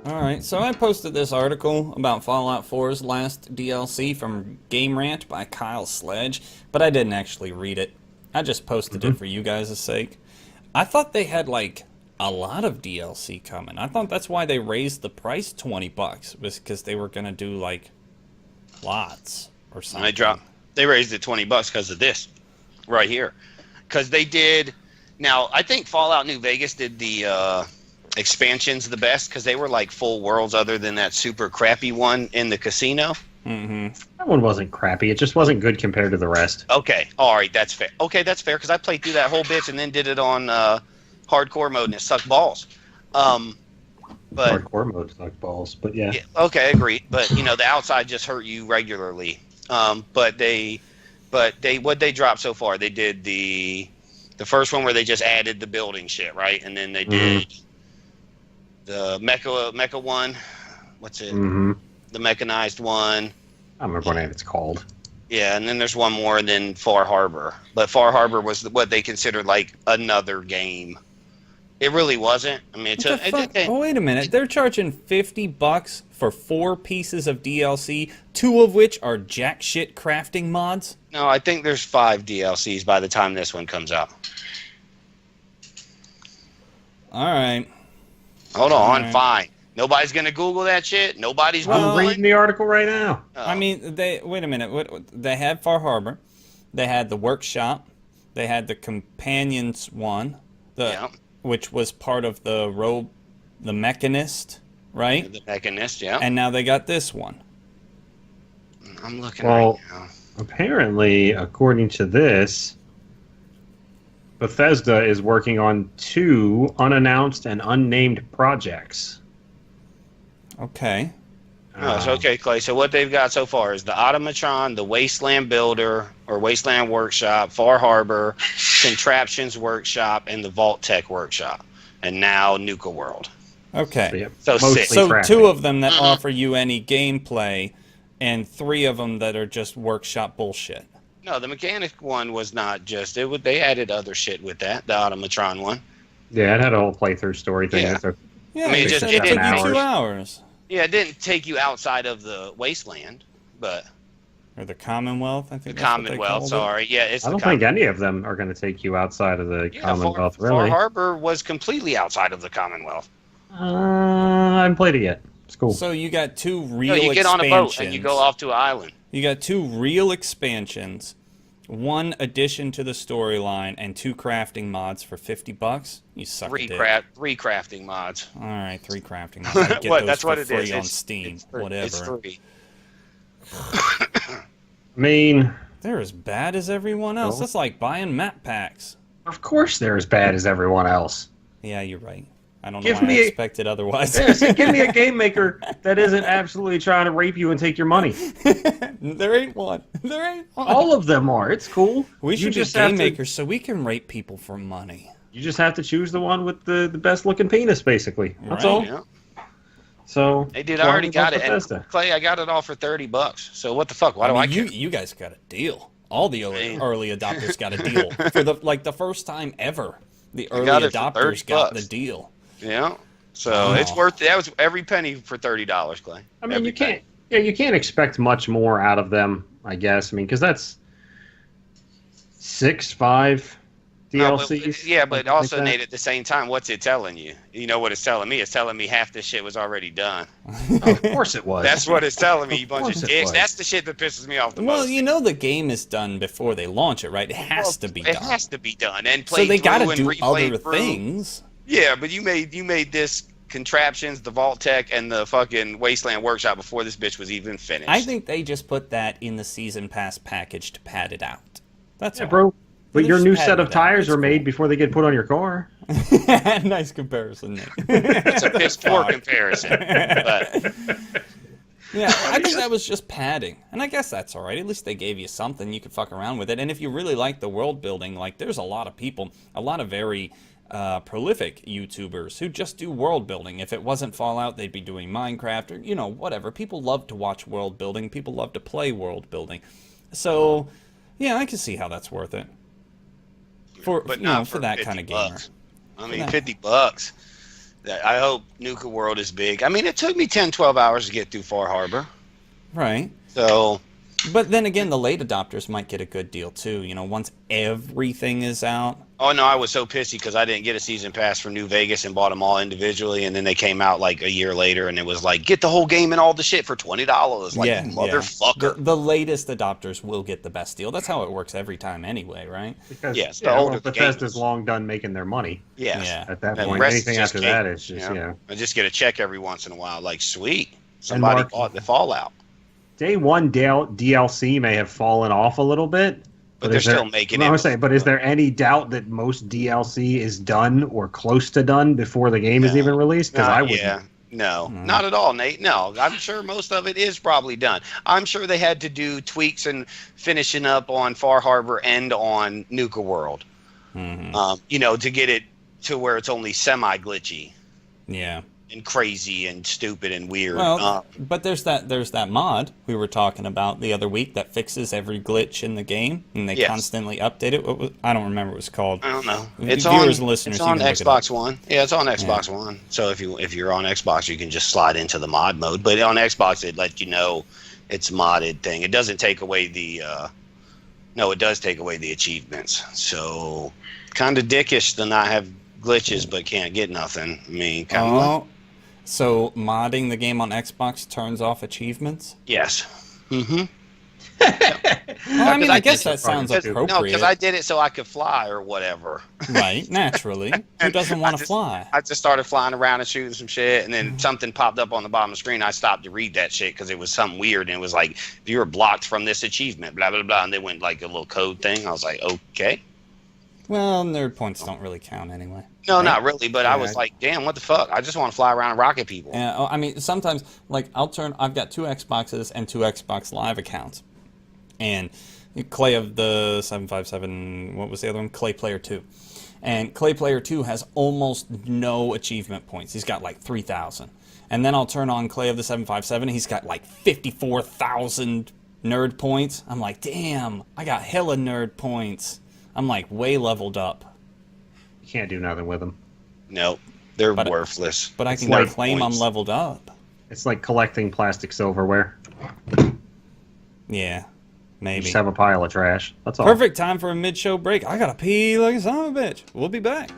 Alright, so I posted this article about Fallout 4's last DLC from Game Rant by Kyle Sledge, but I didn't actually read it. I just posted it for you guys' sake. I thought they had, like, a lot of DLC coming. I thought that's why they raised the price $20, was because they were gonna do, like, lots or something. They raised it $20 because of this right here. Because they did... Now, I think Fallout New Vegas did the... expansions the best because they were like full worlds other than that super crappy one in the casino. That one wasn't crappy. It just wasn't good compared to the rest. Okay. All right. That's fair. Okay. That's fair because I played through that whole bitch and then did it on hardcore mode and it sucked balls. But Hardcore mode sucked balls, but yeah. Okay. Agreed. But, you know, the outside just hurt you regularly. But what they dropped so far, they did the first one where they just added the building shit, right? And then they did... The mecha one, what's it? The mechanized one. I don't remember what it's called. Yeah, and then there's one more, and then Far Harbor. But Far Harbor was what they considered like another game. It really wasn't. I mean, oh, wait a minute. They're charging $50 for 4 pieces of DLC, 2 of which are jack shit crafting mods? No, I think there's 5 DLCs by the time this one comes out. All right. Hold on, fine. Nobody's gonna Google that shit. Nobody's Googling. I'm reading the article right now. I mean, wait a minute. They had Far Harbor, they had the workshop, they had the companions one, which was part of the Mechanist, right? The Mechanist, yeah. And now they got this one. I'm looking right now. Apparently, according to this, Bethesda is working on 2 unannounced and unnamed projects. Okay. Okay, Clay. So what they've got so far is the Automatron, the Wasteland Builder, or Wasteland Workshop, Far Harbor, Contraptions Workshop, and the Vault Tech Workshop. And now Nuka World. Okay. So 6. So crafting. 2 of them that offer you any gameplay, and 3 of them that are just workshop bullshit. No, the mechanic one was not just it. They added other shit with that. The Automatron one. Yeah, it had a whole playthrough story thing. Yeah, I mean, it took you 2 hours. Yeah, it didn't take you outside of the Wasteland, but or the Commonwealth. I think the Commonwealth. Sorry, yeah, I don't think any of them are going to take you outside of the Commonwealth. Really, Far Harbor was completely outside of the Commonwealth. I haven't played it yet. It's cool. So you got 2 real expansions. You get on a boat and you go off to an island. You got 2 real expansions, 1 addition to the storyline, and 2 crafting mods for $50. You suck. 3 crafting mods. All right, 3 crafting mods. I get those for free on Steam. Whatever. It's 3. I mean, they're as bad as everyone else. That's like buying map packs. Of course, they're as bad as everyone else. Yeah, you're right. I don't know why I expected otherwise. Give me a game maker that isn't absolutely trying to rape you and take your money. There ain't one. There ain't one. All of them are. It's cool. We should be game makers so we can rape people for money. You just have to choose the one with the best looking penis, basically. That's all. Yeah. So they did. I already got it. And Clay, I got it all for $30. So what the fuck? Why do I care? You guys got a deal. All the early adopters got a deal for the first time ever. The early adopters got the deal. Yeah, so it's worth. That was every penny for $30, Clay. I mean, you can't expect much more out of them, I guess. I mean, because that's 5 DLCs. But also, Nate, at the same time, what's it telling you? You know what it's telling me? It's telling me half this shit was already done. Of course it was. That's what it's telling me, you bunch of dicks. That's the shit that pisses me off the most. Well, you know the game is done before they launch it, right? It has to be done. It has to be done. And so they got to do other things. Yeah, but you made this Contraptions, the Vault Tech, and the fucking Wasteland Workshop before this bitch was even finished. I think they just put that in the Season Pass package to pad it out. That's all. Bro. But your new set of tires are made before they get put on your car. Nice comparison, Nick. It's a piss poor comparison. But. Yeah, I think that was just padding. And I guess that's all right. At least they gave you something. You could fuck around with it. And if you really like the world building, like there's a lot of people, a lot of very prolific YouTubers who just do world building. If it wasn't Fallout, they'd be doing Minecraft or, you know, whatever. People love to watch world building. People love to play world building. So, yeah, I can see how that's worth it. For, but you know, for that kind of gamer. I mean, $50. I hope Nuka World is big. I mean, it took me 10, 12 hours to get through Far Harbor. Right. So, but then again, the late adopters might get a good deal too. You know, once everything is out. Oh no, I was so pissy because I didn't get a season pass for New Vegas and bought them all individually, and then they came out like a year later, and it was like, get the whole game and all the shit for $20. Like, motherfucker. The latest adopters will get the best deal. That's how it works every time anyway, right? Because yes, the older the Bethesda's long done making their money. Yes. Yeah. At that point, anything after that is just I just get a check every once in a while. Like, sweet, somebody bought the Fallout. Day one DLC may have fallen off a little bit. But they're still making it. I was saying, but is there any doubt that most DLC is done or close to done before the game is even released? Because I wouldn't. Yeah, no, not at all, Nate. No, I'm sure most of it is probably done. I'm sure they had to do tweaks and finishing up on Far Harbor and on Nuka World, you know, to get it to where it's only semi-glitchy. Yeah. And crazy and stupid and weird. Well, but there's that mod we were talking about the other week that fixes every glitch in the game, and they constantly update it. I don't remember what it's called. I don't know. It's Viewers on, and listeners, it's on Xbox One. Yeah, it's on Xbox One. So if you're on Xbox, you can just slide into the mod mode. But on Xbox, it lets you know it's modded thing. It doesn't take away the. No, it does take away the achievements. So kind of dickish to not have glitches, but can't get nothing. I mean, kind of. So modding the game on Xbox turns off achievements? Yes. Well, I mean, I guess that sounds appropriate. No, because I did it so I could fly or whatever. Right, naturally. Who doesn't want to fly? I just started flying around and shooting some shit, and then something popped up on the bottom of the screen. I stopped to read that shit because it was something weird, and it was like, if you were blocked from this achievement, blah, blah, blah, and they went like a little code thing. I was like, okay. Well, nerd points don't really count anyway. No, not really, but I was like, damn, what the fuck? I just want to fly around and rocket people. Yeah, I mean, sometimes, like, I've got 2 Xboxes and 2 Xbox Live accounts. And Clay of the 757, what was the other one? Clay Player 2. And Clay Player 2 has almost no achievement points. He's got like 3,000. And then I'll turn on Clay of the 757, and he's got like 54,000 nerd points. I'm like, damn, I got hella nerd points. I'm like way leveled up. You can't do nothing with them. No, they're worthless. But I can claim I'm leveled up. It's like collecting plastic silverware. Yeah, maybe. Just have a pile of trash. That's all. Perfect time for a mid-show break. I gotta pee like a son of a bitch. We'll be back.